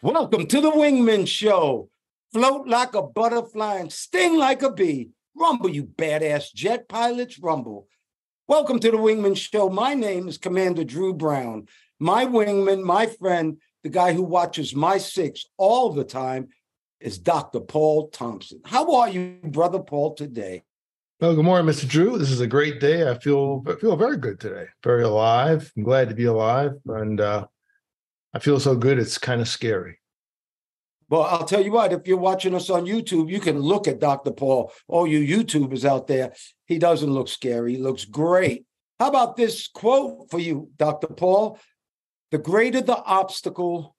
Welcome to the Wingman Show. Float like a butterfly and sting like a bee. Rumble, you badass jet pilots, rumble. Welcome to the Wingman Show. My name is Commander Drew Brown. My wingman, my friend, the guy who watches my six all the time is Dr. Paul Thompson. How are you, Brother Paul, today? Well, good morning, Mr. Drew. This is a great day. I feel very good today. Very alive. I'm glad to be alive. And I feel so good, it's kind of scary. Well, I'll tell you what, if you're watching us on YouTube, you can look at Dr. Paul. All you YouTubers out there, he doesn't look scary. He looks great. How about this quote for you, Dr. Paul? The greater the obstacle,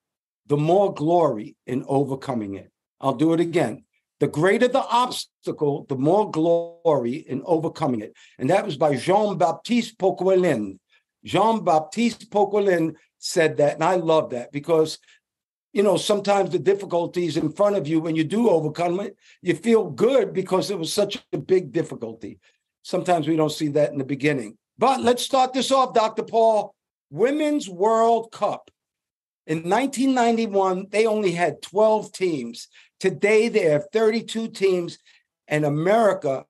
the more glory in overcoming it. I'll do it again. The greater the obstacle, the more glory in overcoming it. And that was by Jean-Baptiste Poquelin. Jean-Baptiste Poquelin said that, and I love that because, you know, sometimes the difficulties in front of you, when you do overcome it, you feel good because it was such a big difficulty. Sometimes we don't see that in the beginning. But let's start this off, Dr. Paul. Women's World Cup. In 1991, they only had 12 teams. Today, they have 32 teams, and America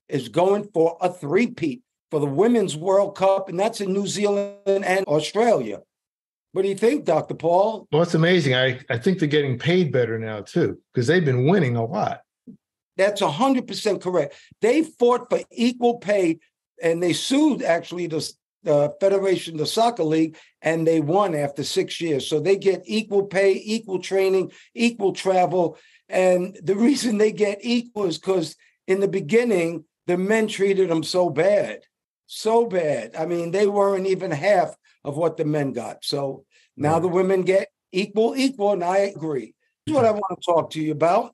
is going for a three-peat for the Women's World Cup, and that's in New Zealand and Australia. What do you think, Dr. Paul? Well, it's amazing. I think they're getting paid better now, too, because they've been winning a lot. That's 100% correct. They fought for equal pay, and they sued, actually, the Federation, the soccer league, and they won after 6 years. So they get equal pay, equal training, equal travel. And the reason they get equal is because in the beginning, the men treated them so bad. So bad. I mean, they weren't even half of what the men got. So now the women get equal, and I agree. This is what I want to talk to you about.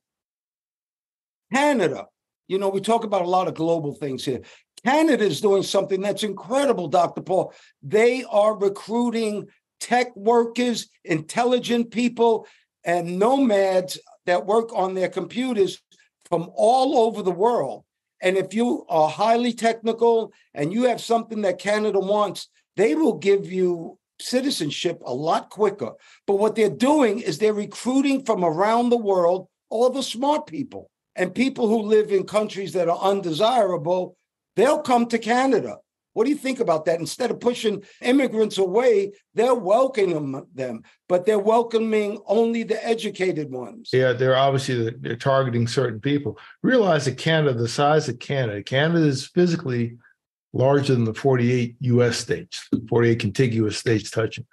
Canada. You know, we talk about a lot of global things here. Canada is doing something that's incredible, Dr. Paul. They are recruiting tech workers, intelligent people, and nomads that work on their computers from all over the world. And if you are highly technical and you have something that Canada wants, they will give you citizenship a lot quicker. But what they're doing is they're recruiting from around the world all the smart people and people who live in countries that are undesirable. They'll come to Canada. What do you think about that? Instead of pushing immigrants away, they're welcoming them, but they're welcoming only the educated ones. Yeah, they're targeting certain people. Realize that Canada, the size of Canada is physically larger than the 48 U.S. states, 48 contiguous states touching.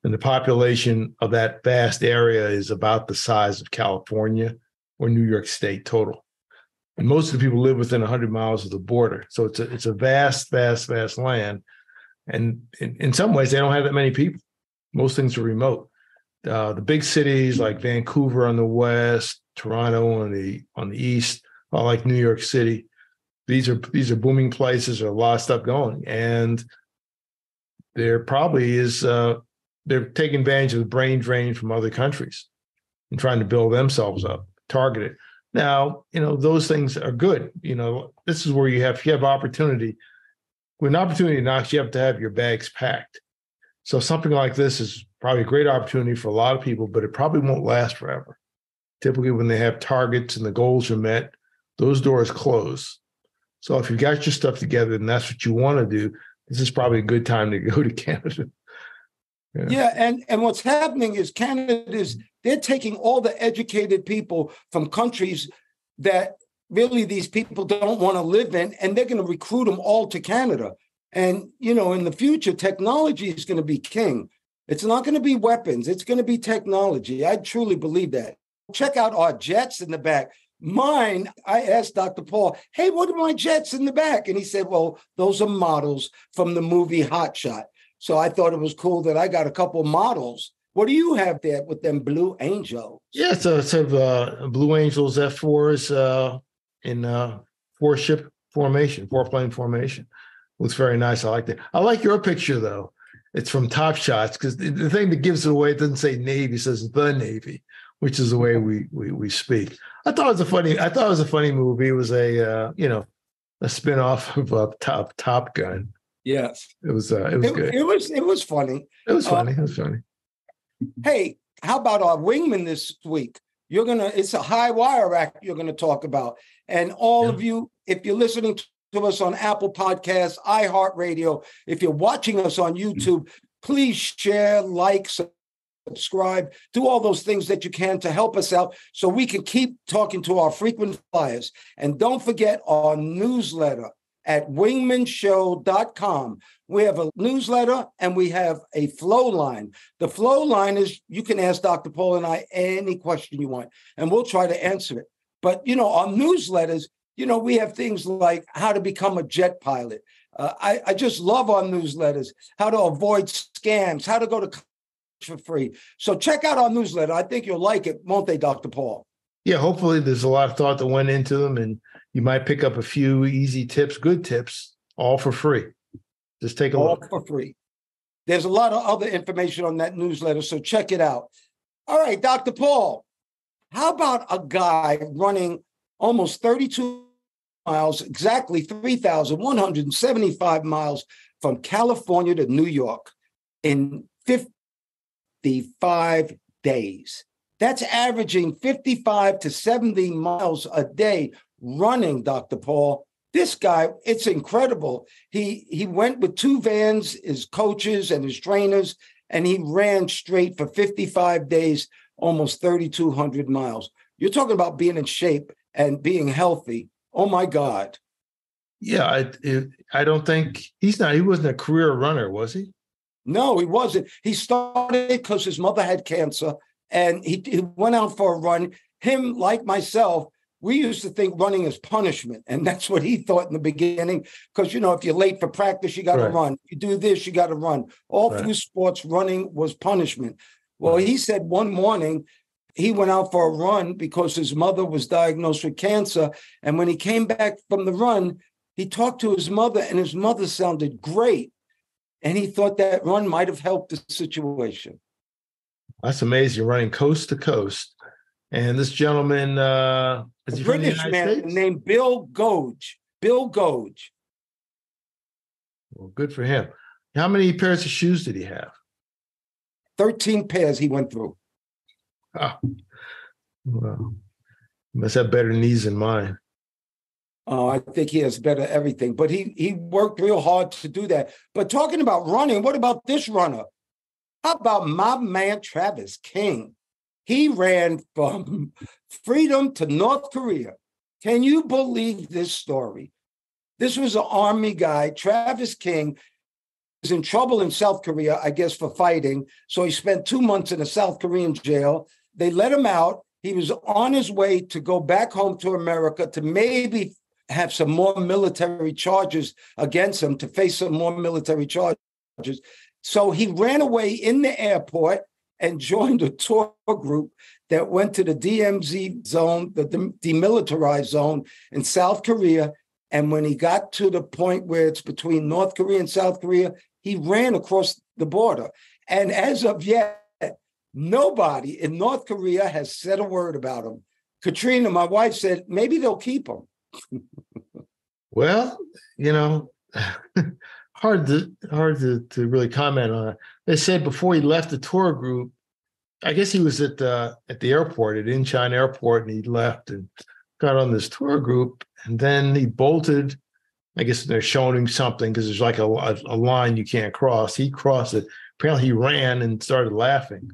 And the population of that vast area is about the size of California or New York State total. And most of the people live within 100 miles of the border. So it's a vast, vast, vast land. And in some ways, they don't have that many people. Most things are remote. The big cities like Vancouver on the west, Toronto on the east, are like New York City. These are booming places. There's a lot of stuff going. And there probably is, they're taking advantage of the brain drain from other countries and trying to build themselves up, targeted. Now, you know, those things are good. You know, this is where you have opportunity. When opportunity knocks, you have to have your bags packed. So something like this is probably a great opportunity for a lot of people, but it probably won't last forever. Typically, when they have targets and the goals are met, those doors close. So if you've got your stuff together and that's what you want to do, this is probably a good time to go to Canada. Yeah, and what's happening is they're taking all the educated people from countries that really these people don't want to live in, and they're going to recruit them all to Canada. And, you know, in the future, technology is going to be king. It's not going to be weapons. It's going to be technology. I truly believe that. Check out our jets in the back. Mine, I asked Dr. Paul, hey, what are my jets in the back? And he said, well, those are models from the movie Hot Shot. So I thought it was cool that I got a couple models. What do you have there with them Blue Angels? Yeah, it's a Blue Angels F4s in four-plane formation. Looks very nice. I like that. I like your picture, though. It's from Top Shots, because the thing that gives it away, it doesn't say Navy, it says the Navy, which is the way we speak. I thought it was a funny movie. It was a spin-off of Top Gun. Yes. It was good. It was funny. It was funny. Hey, how about our wingman this week? It's a high wire act you're going to talk about. And all of you, if you're listening to us on Apple Podcasts, iHeartRadio, if you're watching us on YouTube, please share, like, subscribe, do all those things that you can to help us out so we can keep talking to our frequent flyers. And don't forget our newsletter at wingmanshow.com. We have a newsletter and we have a flow line. The flow line is you can ask Dr. Paul and I any question you want, and we'll try to answer it. But, our newsletters, we have things like how to become a jet pilot. I just love our newsletters, how to avoid scams, how to go to college for free. So check out our newsletter. I think you'll like it, won't they, Dr. Paul? Yeah, hopefully there's a lot of thought that went into them, and you might pick up a few easy tips, good tips, all for free. Just take a look. All for free. There's a lot of other information on that newsletter, so check it out. All right, Dr. Paul, how about a guy running almost 32 miles, exactly 3,175 miles from California to New York in 55 days? That's averaging 55 to 70 miles a day running, Dr. Paul. This guy, it's incredible. He went with 2 vans, his coaches and his trainers, and he ran straight for 55 days, almost 3,200 miles. You're talking about being in shape and being healthy. Oh, my God. Yeah, I don't think he wasn't a career runner, was he? No, he wasn't. He started because his mother had cancer, and he went out for a run. Him, like myself, we used to think running is punishment, and that's what he thought in the beginning. Because, if you're late for practice, you got to run. You do this, you got to run. All through sports, running was punishment. Well, he said one morning he went out for a run because his mother was diagnosed with cancer. And when he came back from the run, he talked to his mother, and his mother sounded great. And he thought that run might have helped the situation. That's amazing. Running coast to coast. And this gentleman is a British man named Bill Goge. Bill Goge. Well, good for him. How many pairs of shoes did he have? 13 pairs he went through. Oh, well, he must have better knees than mine. Oh, I think he has better everything. But he worked real hard to do that. But talking about running, what about this runner? How about my man Travis King? He ran from freedom to North Korea. Can you believe this story? This was an army guy. Travis King was in trouble in South Korea, I guess, for fighting. So he spent 2 months in a South Korean jail. They let him out. He was on his way to go back home to America to maybe have some more military charges against him, to face some more military charges. So he ran away in the airport and joined a tour group that went to the DMZ zone, the demilitarized zone in South Korea. And when he got to the point where it's between North Korea and South Korea, he ran across the border. And as of yet, nobody in North Korea has said a word about him. Katrina, my wife, said maybe they'll keep him. Well, hard to really comment on it. They said before he left the tour group, I guess he was at the airport, at Incheon Airport, and he left and got on this tour group, and then he bolted. I guess they're showing him something because there's like a line you can't cross. He crossed it. Apparently he ran and started laughing.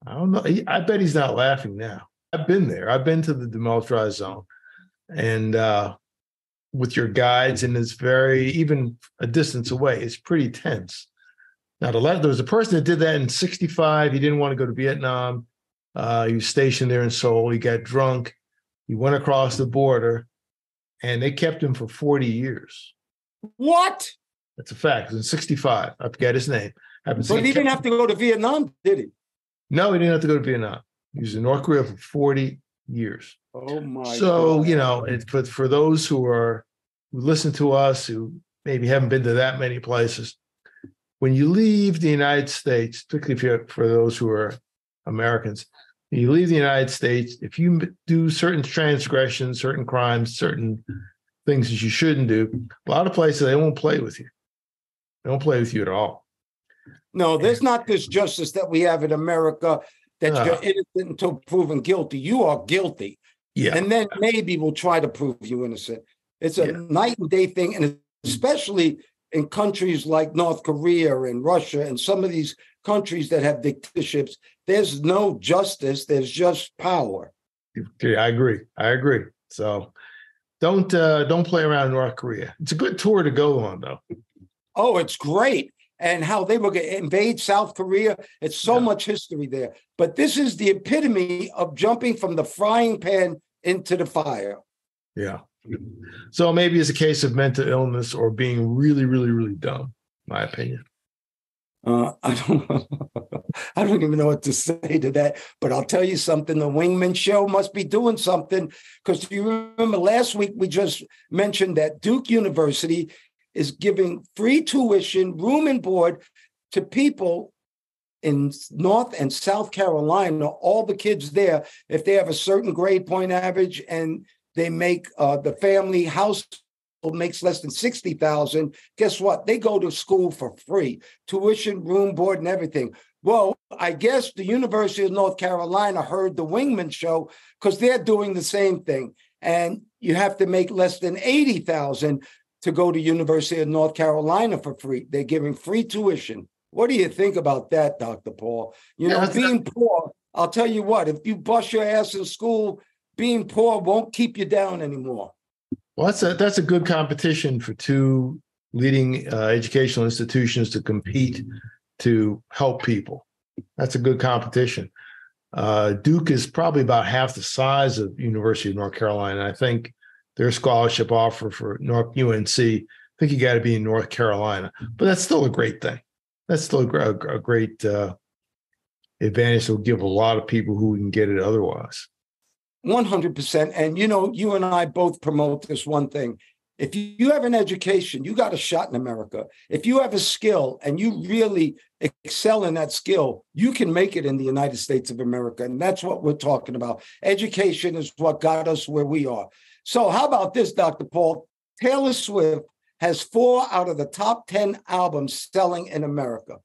I don't know. I bet he's not laughing now. I've been there. I've been to the demilitarized zone, and with your guides, and it's even a distance away. It's pretty tense. Now, there was a person that did that in 1965. He didn't want to go to Vietnam. He was stationed there in Seoul. He got drunk. He went across the border, and they kept him for 40 years. What? That's a fact. It was in 1965. I forget his name. But he didn't have to go to Vietnam, did he? No, he didn't have to go to Vietnam. He was in North Korea for 40 years. Oh, my God. So, for those who listen to us, who maybe haven't been to that many places, when you leave the United States, particularly for those who are Americans, when you leave the United States, if you do certain transgressions, certain crimes, certain things that you shouldn't do, a lot of places, they won't play with you. They won't play with you at all. No, there's not this justice that we have in America. that you're innocent until proven guilty. You are guilty. Yeah. And then maybe we'll try to prove you innocent. It's a night and day thing. And especially in countries like North Korea and Russia and some of these countries that have dictatorships, there's no justice. There's just power. I agree. So don't play around in North Korea. It's a good tour to go on, though. Oh, it's great. And how they will invade South Korea. It's so much history there. But this is the epitome of jumping from the frying pan into the fire. Yeah. So maybe it's a case of mental illness or being really, really, really dumb, my opinion. I don't even know what to say to that, but I'll tell you something. The Wingman Show must be doing something, because you remember last week we just mentioned that Duke University is giving free tuition, room and board to people in North and South Carolina, all the kids there, if they have a certain grade point average and they make the family household makes less than 60,000, guess what? They go to school for free, tuition, room, board, and everything. Well, I guess the University of North Carolina heard the Wingman Show, because they're doing the same thing. And you have to make less than 80,000 to go to University of North Carolina for free. They're giving free tuition. What do you think about that, Dr. Paul? Being poor, I'll tell you what, if you bust your ass in school, being poor won't keep you down anymore. Well, that's a good competition for two leading educational institutions to compete to help people. That's a good competition. Duke is probably about half the size of University of North Carolina. I think their scholarship offer for UNC, I think you got to be in North Carolina, but that's still a great thing. That's still a great advantage that will give a lot of people who wouldn't get it otherwise. 100%. And, you and I both promote this one thing. If you have an education, you got a shot in America. If you have a skill and you really excel in that skill, you can make it in the United States of America. And that's what we're talking about. Education is what got us where we are. So how about this, Dr. Paul? Taylor Swift has 4 out of the top 10 albums selling in America.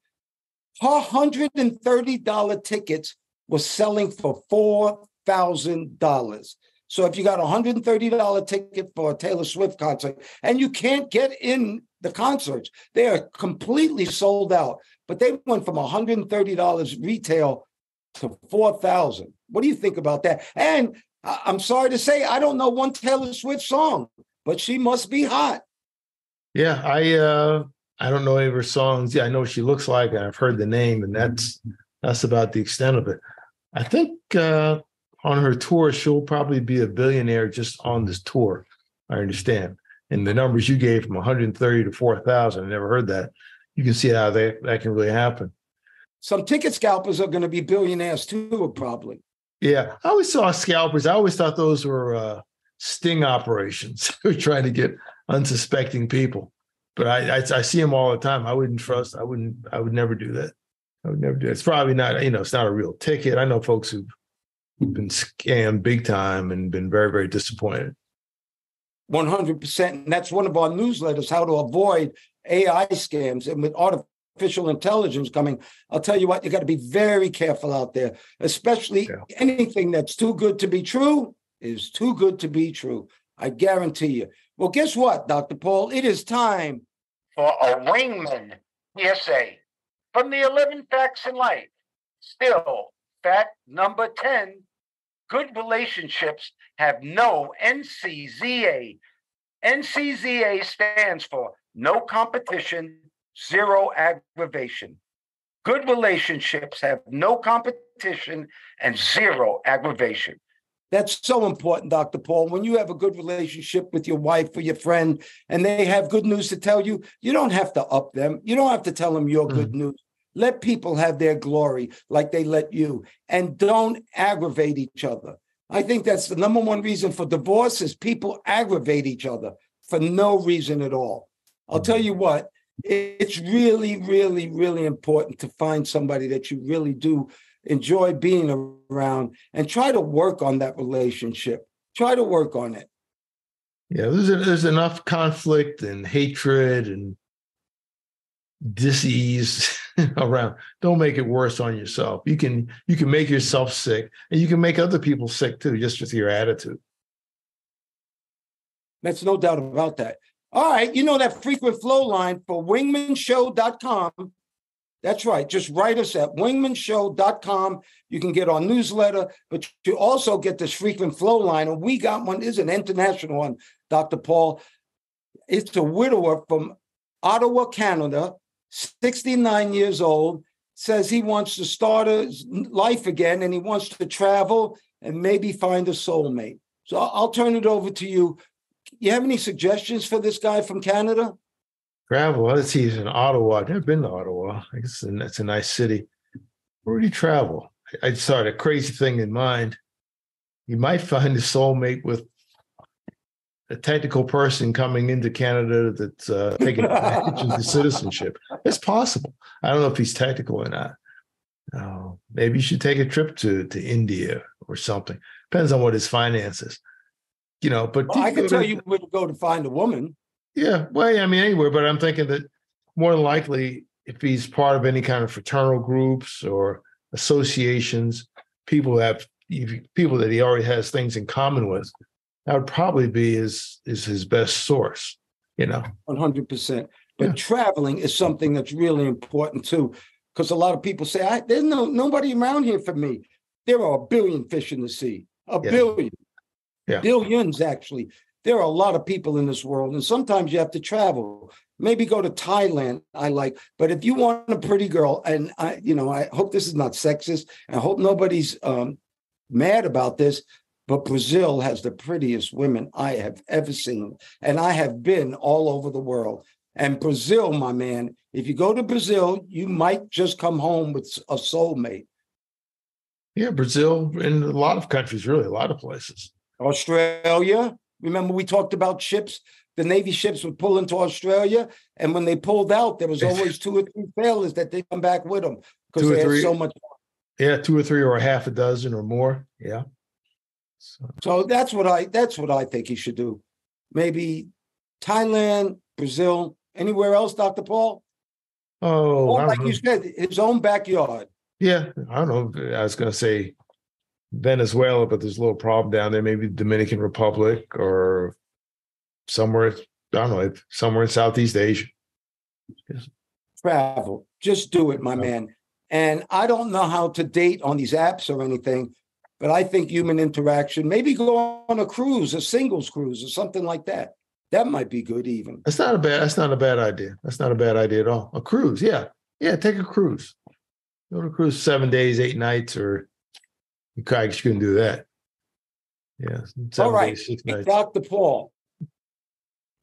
Her $130 tickets were selling for $4,000. So if you got a $130 ticket for a Taylor Swift concert, and you can't get in the concerts, they are completely sold out. But they went from $130 retail to $4,000. What do you think about that? And I'm sorry to say, I don't know one Taylor Swift song, but she must be hot. Yeah, I don't know any of her songs. Yeah, I know what she looks like, and I've heard the name, and that's about the extent of it. I think on her tour, she'll probably be a billionaire just on this tour, I understand. And the numbers you gave from 130 to 4,000, I never heard that. You can see how that can really happen. Some ticket scalpers are going to be billionaires too, probably. Yeah, I always saw scalpers. I always thought those were sting operations. They were trying to get unsuspecting people. But I see them all the time. I wouldn't trust. I would never do that. I would never do that. It's probably not, it's not a real ticket. I know folks who've been scammed big time and been very, very disappointed. 100%. And that's one of our newsletters, how to avoid AI scams. And with artificial intelligence coming, I'll tell you what, you got to be very careful out there, especially anything that's too good to be true is too good to be true. I guarantee you. Well, guess what, Dr. Paul? It is time for a Wingman PSA from the 11 Facts in Life. Still, fact number 10, good relationships have no NCZA. NCZA stands for no competition, zero aggravation. Good relationships have no competition and zero aggravation. That's so important, Dr. Paul. When you have a good relationship with your wife or your friend and they have good news to tell you, you don't have to up them. You don't have to tell them your good news. Let people have their glory like they let you, and don't aggravate each other. I think that's the number one reason for divorce is people aggravate each other for no reason at all. I'll tell you what, it's really, really, really important to find somebody that you really do enjoy being around and try to work on that relationship. Try to work on it. Yeah, there's enough conflict and hatred and dis-ease around. Don't make it worse on yourself. You can make yourself sick, and you can make other people sick too, just with your attitude. That's no doubt about that. All right. You know that frequent flow line for wingmanshow.com. That's right. Just write us at wingmanshow.com. You can get our newsletter, but you also get this frequent flow line. And we got one. This is an international one, Dr. Paul. It's a widower from Ottawa, Canada, 69 years old, says he wants to start his life again and he wants to travel and maybe find a soulmate. So I'll turn it over to you. You have any suggestions for this guy from Canada? Travel. Let's see. He's in Ottawa. I've never been to Ottawa. I guess that's a nice city. Where do you travel? I just had a crazy thing in mind. You might find a soulmate with a technical person coming into Canada that's taking advantage of the citizenship. It's possible. I don't know if he's technical or not. Maybe you should take a trip to India or something. Depends on what his finances. But I can tell you where to go to find a woman. Yeah, well, I mean, anywhere, but I'm thinking that more than likely, if he's part of any kind of fraternal groups or associations, people that he already has things in common with, that would probably be his best source, 100%. But Yeah. traveling is something that's really important too, because a lot of people say, there's nobody around here for me. There are a billion fish in the sea, a billion. Yeah. Billions, actually. There are a lot of people in this world, and sometimes you have to travel. Maybe go to Thailand, but if you want a pretty girl, and I hope this is not sexist, I hope nobody's mad about this, but Brazil has the prettiest women I have ever seen, and I have been all over the world. And Brazil, my man, if you go to Brazil, you might just come home with a soulmate. Yeah, Brazil, and a lot of countries, really, a lot of places. Australia. Remember, we talked about ships. The Navy ships would pull into Australia, and when they pulled out, there was always 2 or 3 sailors that they come back with them because they had so much. Yeah, 2 or 3 or a half a dozen or more. Yeah. So that's what I think he should do. Maybe Thailand, Brazil, anywhere else, Dr. Paul? Oh, or like you said, his own backyard. Yeah, I don't know. I was going to say Venezuela, but there's a little problem down there. Maybe Dominican Republic or somewhere, I don't know, somewhere in Southeast Asia. Yes. Travel. Just do it, my man. And I don't know how to date on these apps or anything, but I think human interaction, maybe go on a cruise, a singles cruise or something like that. That might be good even. That's not a bad idea. That's not a bad idea at all. A cruise. Yeah. Yeah. Take a cruise. Go to a cruise 7 days, 8 nights, or you couldn't do that. Yeah. 7 all right. days, 6 nights. Dr. Paul,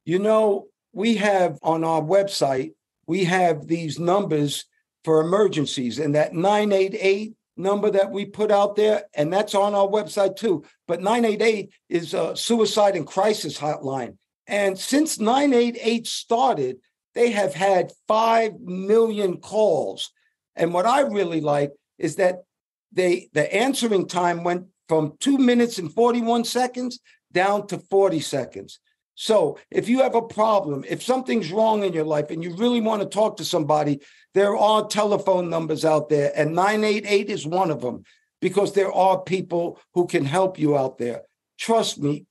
we have on our website, we have these numbers for emergencies, and that 988 number that we put out there, and that's on our website too. But 988 is a suicide and crisis hotline. And since 988 started, they have had 5 million calls. And what I really like is that the answering time went from 2 minutes and 41 seconds down to 40 seconds. So if you have a problem, if something's wrong in your life and you really want to talk to somebody, there are telephone numbers out there, and 988 is one of them, because there are people who can help you out there. Trust me.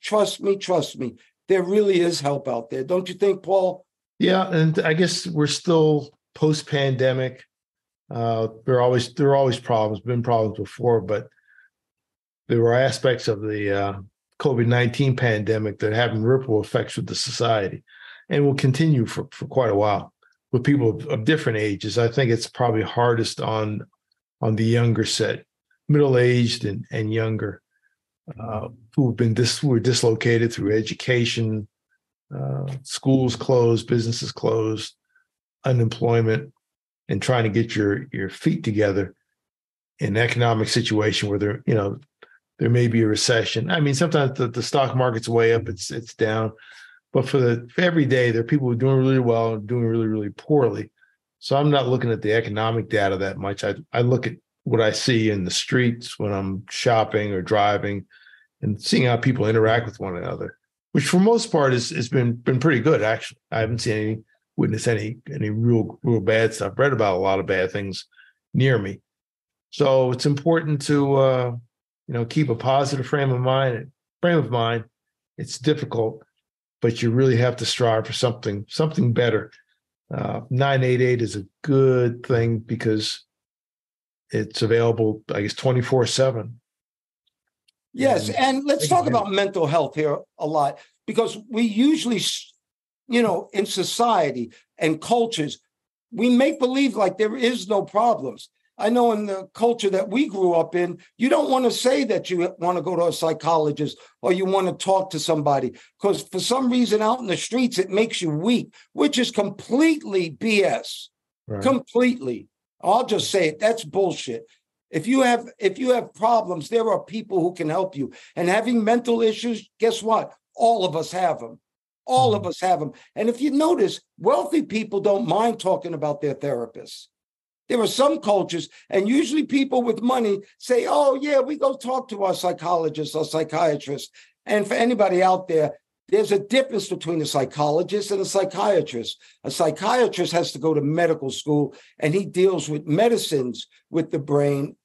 There really is help out there. Don't you think, Paul? Yeah, and I guess we're still post-pandemic. There are always problems, been problems before, but there were aspects of the COVID-19 pandemic that having ripple effects with the society and will continue for quite a while with people of different ages. I think it's probably hardest on the younger set, middle-aged and younger, who were dislocated through education, schools closed, businesses closed, unemployment, and trying to get your feet together in an economic situation where there may be a recession. I mean, sometimes the stock market's way up, it's down. But for every day, there are people who are doing really well and doing really, really poorly. So I'm not looking at the economic data that much. I look at what I see in the streets when I'm shopping or driving and seeing how people interact with one another, which for most part has been pretty good, actually. I haven't seen any witnessed any real bad stuff. Read about a lot of bad things near me. So it's important to keep a positive frame of mind. It's difficult, but you really have to strive for something better. 988 is a good thing because it's available, I guess, 24/7. Yes, and let's talk about mental health here a lot, because we usually, in society and cultures, we make believe like there is no problems. I know in the culture that we grew up in, you don't want to say that you want to go to a psychologist or you want to talk to somebody, because for some reason out in the streets, it makes you weak, which is completely BS. Right. Completely. I'll just say it. That's bullshit. If you have problems, there are people who can help you. And having mental issues, guess what? All of us have them. All of us have them. And if you notice, wealthy people don't mind talking about their therapists. There are some cultures, and usually people with money say, oh, yeah, we go talk to our psychologist or psychiatrist. And for anybody out there, there's a difference between a psychologist and a psychiatrist. A psychiatrist has to go to medical school, and he deals with medicines with the brain.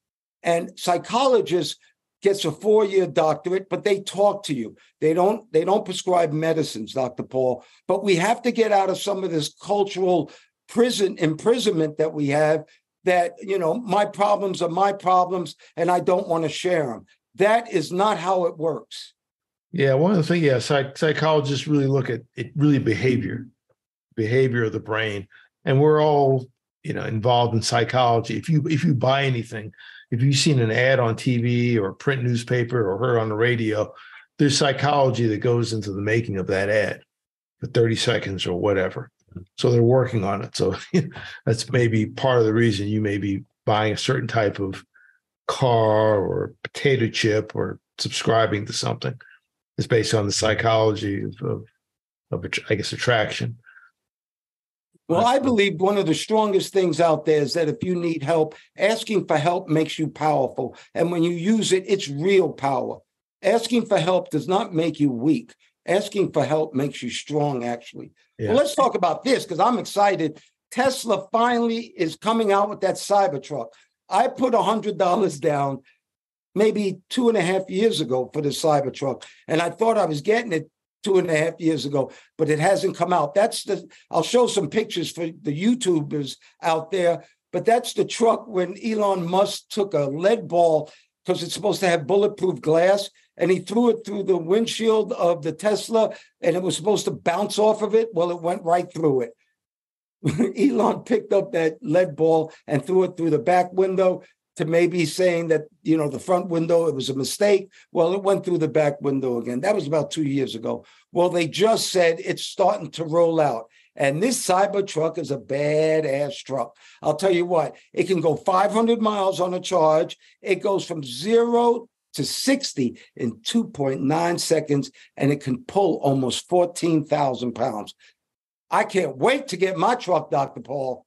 And psychologists gets a 4-year doctorate, but they talk to you. They don't prescribe medicines, Dr. Paul. But we have to get out of some of this cultural imprisonment that we have, that, my problems are my problems and I don't want to share them. That is not how it works. Yeah, one of the things, psychologists really look at it, really behavior of the brain. And we're all, involved in psychology. If you buy anything, if you've seen an ad on TV or a print newspaper or heard on the radio, there's psychology that goes into the making of that ad for 30 seconds or whatever. So they're working on it. So that's maybe part of the reason you may be buying a certain type of car or potato chip or subscribing to something. It's based on the psychology of I guess, attraction. Well, I believe one of the strongest things out there is that if you need help, asking for help makes you powerful. And when you use it, it's real power. Asking for help does not make you weak. Asking for help makes you strong, actually. Yeah. Well, let's talk about this, because I'm excited. Tesla finally is coming out with that Cybertruck. I put $100 down maybe 2.5 years ago for the Cybertruck, and I thought I was getting it 2.5 years ago, but it hasn't come out. I'll show some pictures for the YouTubers out there, but that's the truck when Elon Musk took a lead ball, because it's supposed to have bulletproof glass, and he threw it through the windshield of the Tesla, and it was supposed to bounce off of it. Well, it went right through it. Elon picked up that lead ball and threw it through the back window, to maybe saying that, the front window, it was a mistake. Well, it went through the back window again. That was about 2 years ago. Well, they just said it's starting to roll out. And this Cybertruck is a badass truck. I'll tell you what, it can go 500 miles on a charge. It goes from 0 to 60 in 2.9 seconds, and it can pull almost 14,000 pounds. I can't wait to get my truck, Dr. Paul.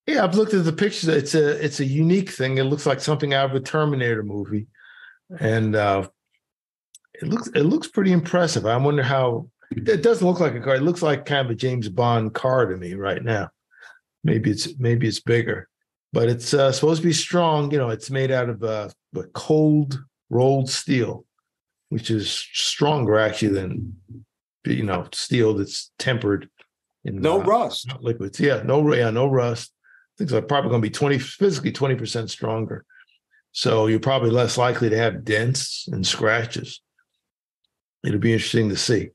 Yeah, I've looked at the pictures. It's a unique thing. It looks like something out of a Terminator movie, and it looks pretty impressive. I wonder how it doesn't look like a car. It looks like kind of a James Bond car to me right now. Maybe it's bigger, but it's supposed to be strong. It's made out of cold rolled steel, which is stronger actually than steel that's tempered in no rust liquids. Yeah, no rust. Things are probably going to be physically 20% stronger. So you're probably less likely to have dents and scratches. It'll be interesting to see.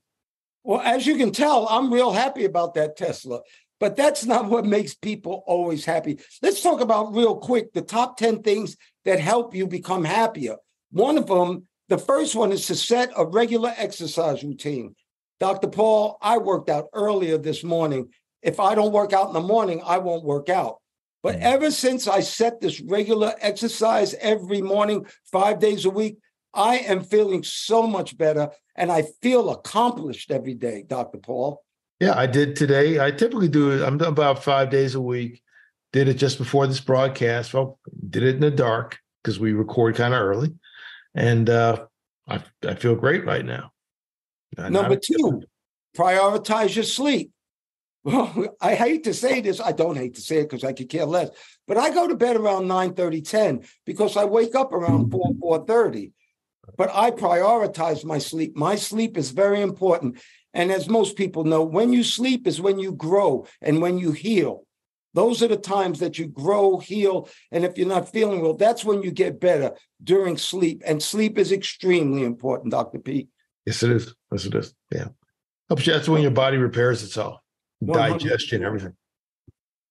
Well, as you can tell, I'm real happy about that Tesla, but that's not what makes people always happy. Let's talk about real quick the top 10 things that help you become happier. One of them, the first one, is to set a regular exercise routine. Dr. Paul, I worked out earlier this morning. If I don't work out in the morning, I won't work out. But ever since I set this regular exercise every morning, 5 days a week, I am feeling so much better, and I feel accomplished every day, Dr. Paul. Yeah, I did today. I typically do it. I'm about 5 days a week. Did it just before this broadcast. Well, did it in the dark because we record kind of early. And I feel great right now. Number 2, prioritize your sleep. Well, I hate to say this. I don't hate to say it because I could care less. But I go to bed around 9:30, 10 because I wake up around 4, 4:30. But I prioritize my sleep. My sleep is very important. And as most people know, when you sleep is when you grow and when you heal. Those are the times that you grow, heal. And if you're not feeling well, that's when you get better during sleep. And sleep is extremely important, Dr. P. Yes, it is. Yes, it is. Yeah. That's when your body repairs itself, 100%. digestion, everything.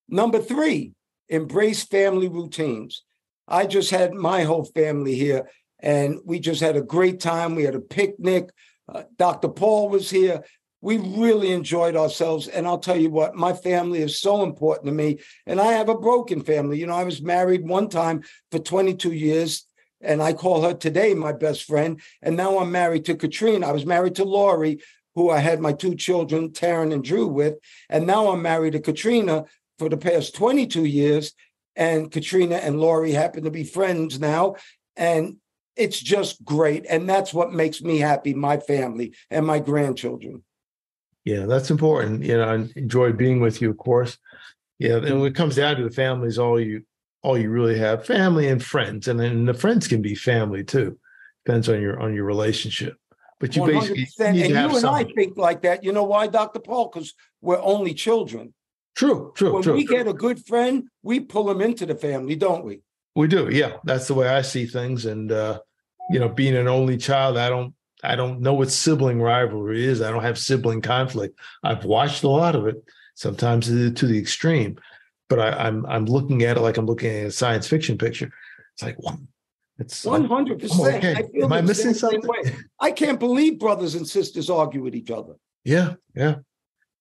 Number 3, embrace family routines. I just had my whole family here, and we just had a great time. We had a picnic. Dr. Paul was here. We really enjoyed ourselves. And I'll tell you what, my family is so important to me. And I have a broken family. You know, I was married one time for 22 years, and I call her today my best friend. And now I'm married to Katrina. I was married to Lori, who I had my 2 children, Taryn and Drew, with. And now I'm married to Katrina for the past 22 years. And Katrina and Lori happen to be friends now. And it's just great. And that's what makes me happy, my family and my grandchildren. Yeah, that's important. You know, I enjoy being with you, of course. Yeah, and when it comes down to the family, is all you really have, family and friends, and then the friends can be family too. Depends on your relationship. But you 100%. basically And need to have you and I something. think like that. You know why, Dr. Paul? Because we're only children. True. When we get a good friend, we pull him into the family, don't we? We do. Yeah, that's the way I see things. And you know, being an only child, I don't know what sibling rivalry is. I don't have sibling conflict. I've watched a lot of it, sometimes to the extreme, but I'm looking at it like I'm looking at a science fiction picture. It's like, wow, it's 100%. okay. I feel Am I missing same something? way. I can't believe brothers and sisters argue with each other. Yeah.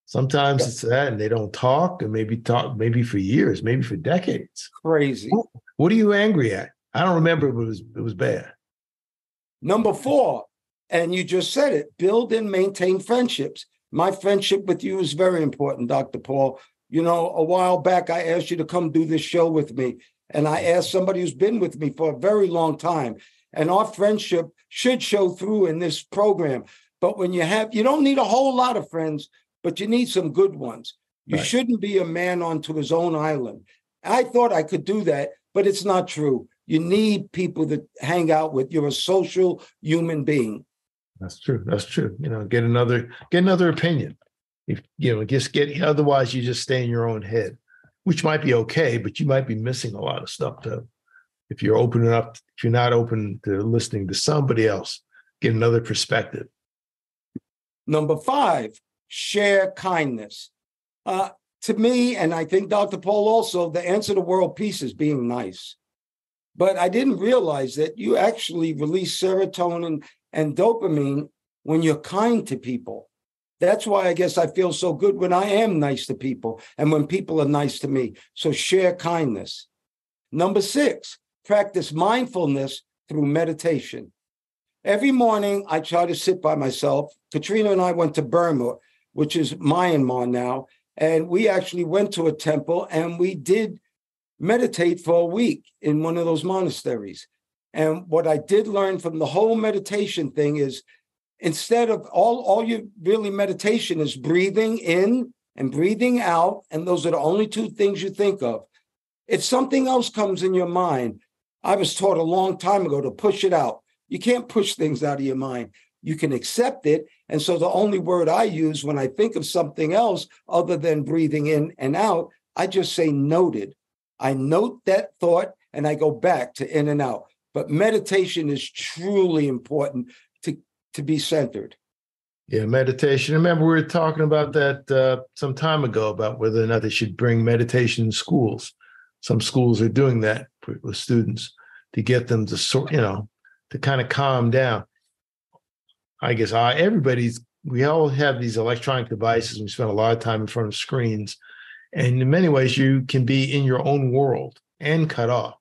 Sometimes it's that, and they don't talk, and maybe for years, maybe for decades. Crazy. What are you angry at? I don't remember. It was bad. Number 4, and you just said it, build and maintain friendships. My friendship with you is very important, Dr. Paul. You know, a while back, I asked you to come do this show with me. And I asked somebody who's been with me for a very long time. And our friendship should show through in this program. But when you don't need a whole lot of friends, but you need some good ones. You shouldn't be a man onto his own island. I thought I could do that, but it's not true. You need people to hang out with. You're a social human being. That's true. You know, get another opinion. If you know, otherwise you just stay in your own head, which might be okay, but you might be missing a lot of stuff too. If you're not open to listening to somebody else, get another perspective. Number 5, share kindness. To me, and I think Dr. Paul also, the answer to world peace is being nice. But I didn't realize that you actually release serotonin and dopamine when you're kind to people. That's why I guess I feel so good when I am nice to people and when people are nice to me. So share kindness. Number 6, practice mindfulness through meditation. Every morning, I try to sit by myself. Katrina and I went to Burma, which is Myanmar now, and we actually went to a temple and we did meditate for a week in one of those monasteries. And what I did learn from the whole meditation thing is instead of all your really meditation is breathing in and breathing out, and those are the only 2 things you think of. If something else comes in your mind, I was taught a long time ago to push it out. You can't push things out of your mind. You can accept it. And so the only word I use when I think of something else other than breathing in and out, I just say noted. I note that thought and I go back to in and out. But meditation is truly important to be centered. Yeah, meditation. Remember, we were talking about that some time ago about whether or not they should bring meditation in schools. Some schools are doing that with students to get them to to kind of calm down. I guess we all have these electronic devices. We spend a lot of time in front of screens. And in many ways, you can be in your own world and cut off.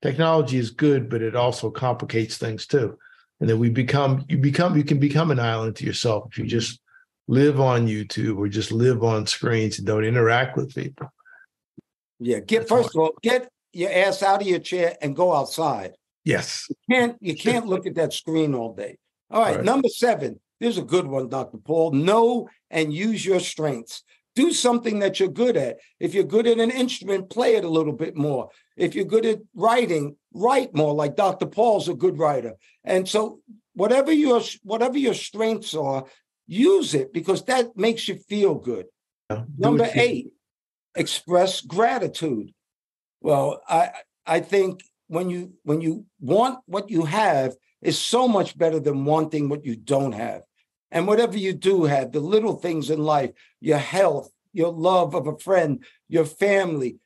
Technology is good, but it also complicates things too. And then you can become an island to yourself if you just live on YouTube or just live on screens and don't interact with people. Yeah, first of all, get your ass out of your chair and go outside. Yes. You can't look at that screen all day. All right. Number 7, here's a good one, Dr. Paul. Know and use your strengths. Do something that you're good at. If you're good at an instrument, play it a little bit more. If you're good at writing, write more, like Dr. Paul's a good writer. And so whatever your strengths are, use it, because that makes you feel good. Number 8, express gratitude. Well, I think when you want what you have is so much better than wanting what you don't have. And whatever you do have, the little things in life, your health, your love of a friend, your family,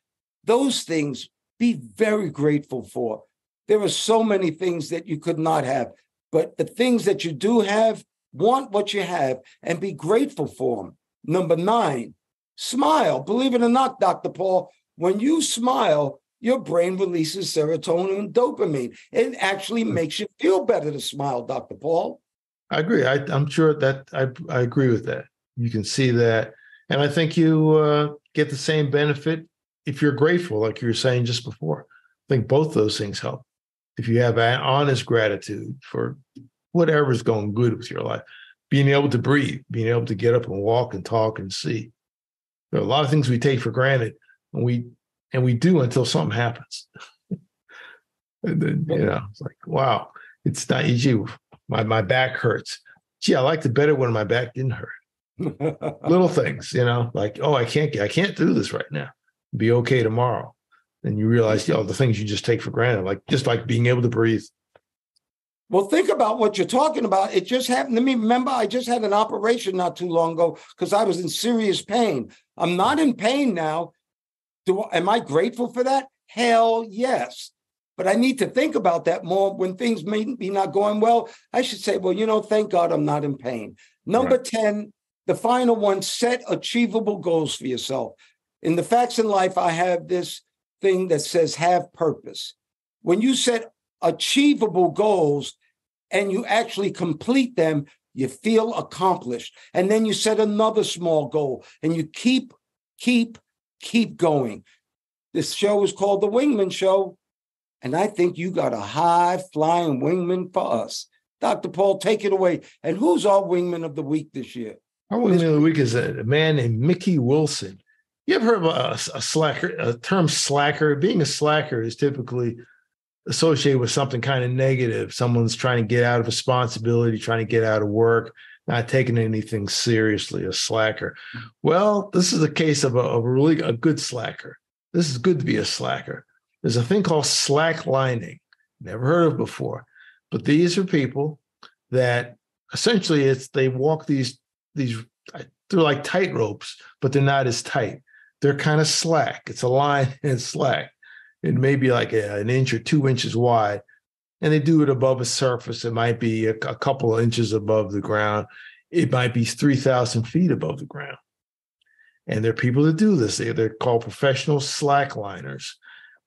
those things, be very grateful for. There are so many things that you could not have, but the things that you do have, want what you have and be grateful for them. Number 9, smile. Believe it or not, Dr. Paul, when you smile, your brain releases serotonin and dopamine. It actually makes you feel better to smile, Dr. Paul. I agree. I'm sure that I agree with that. You can see that. And I think you get the same benefit if you're grateful, like you were saying just before. I think both those things help. If you have an honest gratitude for whatever's going good with your life, being able to breathe, being able to get up and walk and talk and see. There are a lot of things we take for granted, and we do until something happens. And then, it's like, wow, it's not easy. My back hurts. Gee, I liked it better when my back didn't hurt. Little things, like, oh, I can't do this right now. Be okay tomorrow. And you realize, the things you just take for granted, just like being able to breathe. Well, think about what you're talking about. It just happened to me. Remember, I just had an operation not too long ago because I was in serious pain. I'm not in pain now. Am I grateful for that? Hell yes. But I need to think about that more when things may be not going well. I should say, well, thank God I'm not in pain. Number 10, the final one, set achievable goals for yourself. In the Facts in Life, I have this thing that says have purpose. When you set achievable goals and you actually complete them, you feel accomplished. And then you set another small goal and you keep going. This show is called The Wingman Show. And I think you got a high-flying wingman for us. Dr. Paul, take it away. And who's our wingman of the week this year? Our wingman of the week is a man named Mickey Wilson. You ever heard of a slacker, a term slacker? Being a slacker is typically associated with something kind of negative. Someone's trying to get out of responsibility, trying to get out of work, not taking anything seriously, a slacker. Well, this is a case of a good slacker. This is good to be a slacker. There's a thing called slacklining. Never heard of before. But these are people that essentially they walk these they're like tight ropes, but they're not as tight. They're kind of slack. It's a line and it's slack. It may be like an inch or 2 inches wide. And they do it above a surface. It might be a couple of inches above the ground. It might be 3,000 feet above the ground. And there are people that do this. They're called professional slackliners.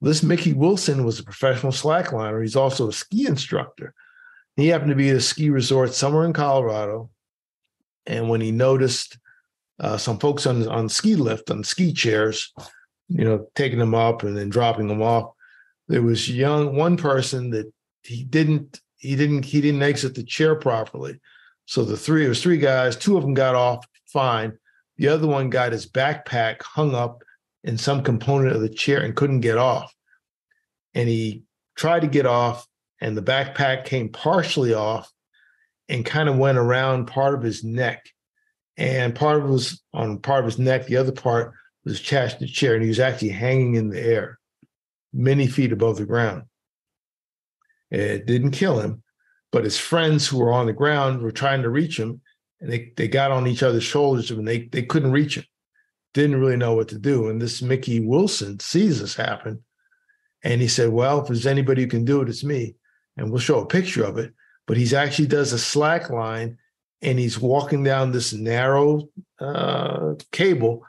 This Mickey Wilson was a professional slackliner. He's also a ski instructor. He happened to be at a ski resort somewhere in Colorado. And when he noticed some folks on the ski lift, on the ski chairs, taking them up and then dropping them off, there was one person that he didn't exit the chair properly. So there was 3 guys, 2 of them got off fine. The other one got his backpack hung up in some component of the chair and couldn't get off. And he tried to get off, and the backpack came partially off and kind of went around part of his neck. And part of it was on part of his neck. The other part was attached to the chair, and he was actually hanging in the air, many feet above the ground. It didn't kill him, but his friends who were on the ground were trying to reach him, and they got on each other's shoulders, and they couldn't reach him. Didn't really know what to do. And this Mickey Wilson sees this happen. And he said, well, if there's anybody who can do it, it's me. And we'll show a picture of it. But he's actually does a slack line, and he's walking down this narrow cable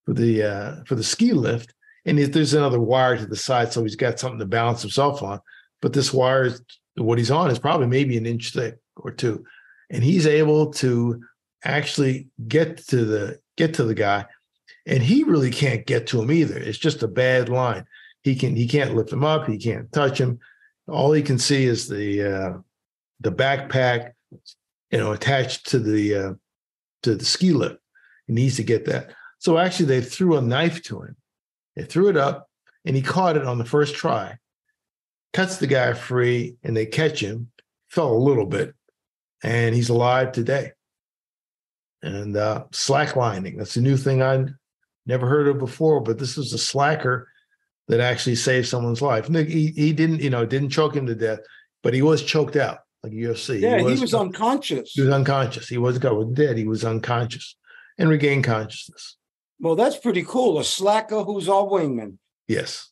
for the ski lift. And there's another wire to the side, so he's got something to balance himself on. But this wire, what he's on, is probably maybe an inch thick or 2. And he's able to actually get to the guy. And he really can't get to him either. It's just a bad line. He can't lift him up. He can't touch him. All he can see is the backpack, attached to the ski lift. He needs to get that. So actually, they threw a knife to him. They threw it up, and he caught it on the first try. Cuts the guy free, and they catch him. Fell a little bit, and he's alive today. And slacklining, that's a new thing I never heard of before, but this is a slacker that actually saved someone's life. He didn't choke him to death, but he was choked out, like UFC. Yeah, he was unconscious. He was unconscious. He wasn't dead. He was unconscious and regained consciousness. Well, that's pretty cool. A slacker who's our wingman. Yes.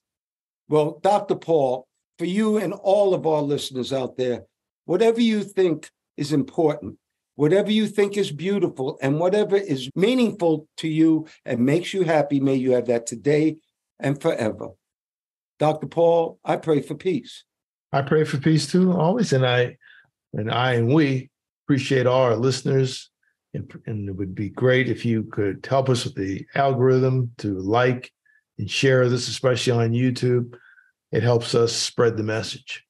Well, Dr. Paul, for you and all of our listeners out there, whatever you think is important, whatever you think is beautiful, and whatever is meaningful to you and makes you happy, may you have that today and forever. Dr. Paul, I pray for peace. I pray for peace too, always. And we appreciate all our listeners. And it would be great if you could help us with the algorithm to like and share this, especially on YouTube. It helps us spread the message.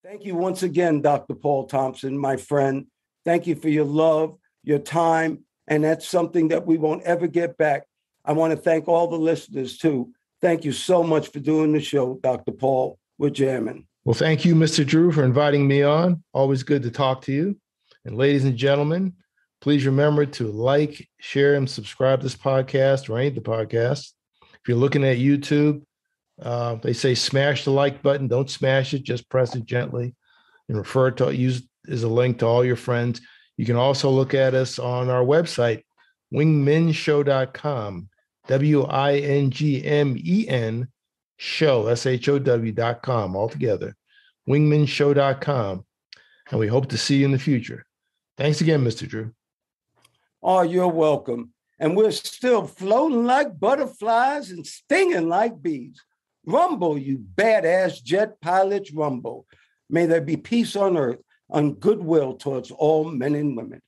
Thank you once again, Dr. Paul Thompson, my friend. Thank you for your love, your time, and that's something that we won't ever get back. I want to thank all the listeners, too. Thank you so much for doing the show, Dr. Paul. We're jamming. Well, thank you, Mr. Drew, for inviting me on. Always good to talk to you. And ladies and gentlemen, please remember to like, share, and subscribe to this podcast or any of the podcasts. If you're looking at YouTube, they say smash the like button. Don't smash it. Just press it gently and use as a link to all your friends. You can also look at us on our website, wingmenshow.com, WINGMEN show, SHOW.com, altogether, wingmenshow.com. And we hope to see you in the future. Thanks again, Mr. Drew. Oh, you're welcome. And we're still floating like butterflies and stinging like bees. Rumble, you badass jet pilots, rumble. May there be peace on earth, and goodwill towards all men and women.